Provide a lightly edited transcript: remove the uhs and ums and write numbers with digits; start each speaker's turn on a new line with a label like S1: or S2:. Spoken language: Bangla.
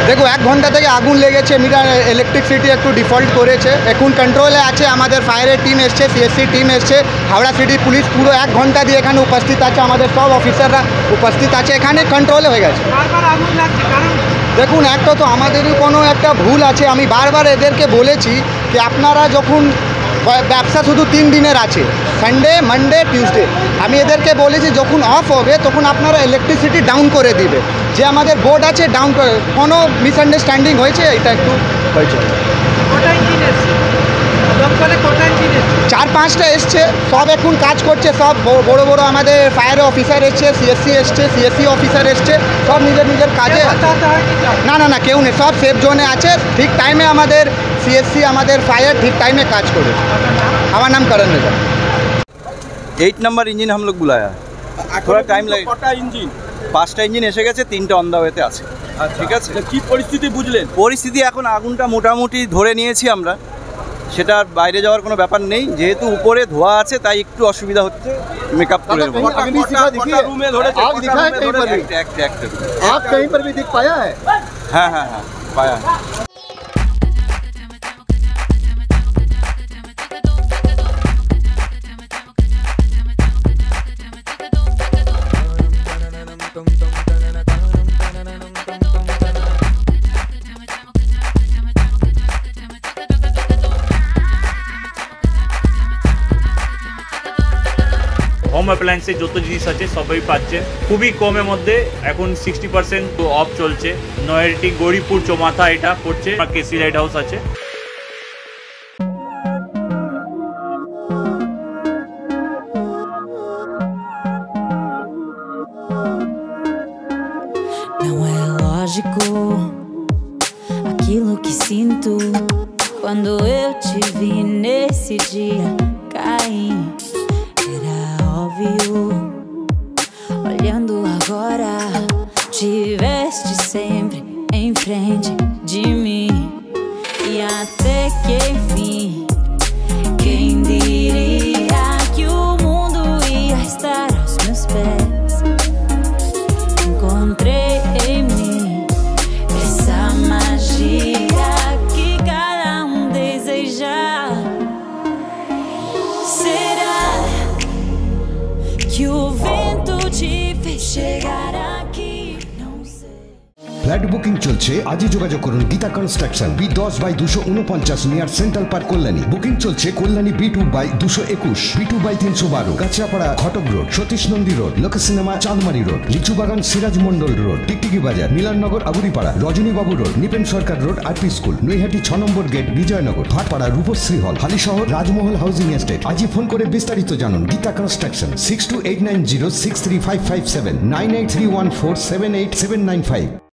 S1: দেখো 1 ঘন্টা থেকে আগুন লেগেছে, মিটার ইলেকট্রিসিটি একটু ডিফল্ট করেছে, এখন কন্ট্রোলে আছে। আমাদের ফায়ারের টিম এসছে, সিএসসি টিম এসছে, হাওড়া সিটি পুলিশ পুরো 1 ঘন্টা দিয়ে এখানে উপস্থিত আছে, আমাদের সব অফিসাররা উপস্থিত আছে, এখানে কন্ট্রোলে হয়ে গেছে। দেখুন, একটা তো আমাদেরই কোনো একটা ভুল আছে। আমি বারবার এদেরকে বলেছি যে আপনারা যখন ব্যবসা শুধু 3 দিনের আছে, সানডে, মানডে, টিউসডে, আমি এদেরকে বলেছি যখন অফ হবে তখন আপনারা ইলেকট্রিসিটি ডাউন করে দিবে, যে আমাদের বোর্ড আছে ডাউন করে। কোনো মিসআন্ডারস্ট্যান্ডিং হয়েছে, এটা একটু হয়েছে। 4-5টা এসছে, সব এখন কাজ করছে, সব বড় বড় আমাদের ফায়ার অফিসার এসছে, সিএসসি এসছে, সিএসসি অফিসার এসছে, সব নিজের নিজের কাজে। না না না, কেউ নেই, সব সেফ জোনে আছে। ঠিক টাইমে আমাদের सीएससी हमारे फायर ठीक टाइम में काज करे। हमारा नाम करण रेजा।
S2: 8 नंबर इंजिन हम लोग बुलाया है, थोड़ा टाइम लगेगा। कटा इंजिन 5টা इंजिन एसे गेছে, 3টা অন দা ওয়েতে আছে। ঠিক আছে, কি পরিস্থিতি বুঝলেন? পরিস্থিতি এখন আগুনটা মোটামুটি ধরে নিয়েছি আমরা, সেটা বাইরে যাওয়ার কোনো ব্যাপার নেই। যেহেতু উপরে ধোয়া আছে তাই একটু অসুবিধা হচ্ছে, মেকআপ করে নেব। রুমে ধরেছে, আগ दिखा है कहीं पर भी? आप कहीं पर भी दिख पाया है? हाँ हाँ हाँ पाया है।
S3: হোম অ্যাপ্লায়েন্সে যত জিনিস আছে সবই পাচ্ছেন খুবই কমের মধ্যে। এখন 60% অফ চলছে। নয়ারটি গৌরীপুর চৌমাথা এটা পড়ছে, কেসি লাইট হাউস আছে।
S4: Não é lógico aquilo que sinto quando eu te vi nesse dia cair. Olhando agora, tiveste sempre em frente de mim. E até que enfim, quem diria que o mundo ia estar aos meus pés? Encontrei em mim essa magia que cada deseja. Será que o vento te fez chegar aqui? Não sei.
S5: Flat booking चलছে আজই যোগাযোগ করুন Geeta construction B10/249 near central park Kalyani. Booking চলছে Kalyani B2/221 B2/312 Kanchrapara Ghatak road, Satish Nandi road, Lok cinema Chandmari road, Lichubagan Siraj Mondal road, Tiktiki Bazar, Milannagar Aburipara, Rajanibabu road, Nipen Sarkar road, RP school, Naihati 6 number gate, Bijoynagar, Bhatpara Rupashree hall, Halisahar Rajmahal housing estate. আজই ফোন করে বিস্তারিত জানুন। গীতা কনস্ট্রাকশন 6289063557 9831478795।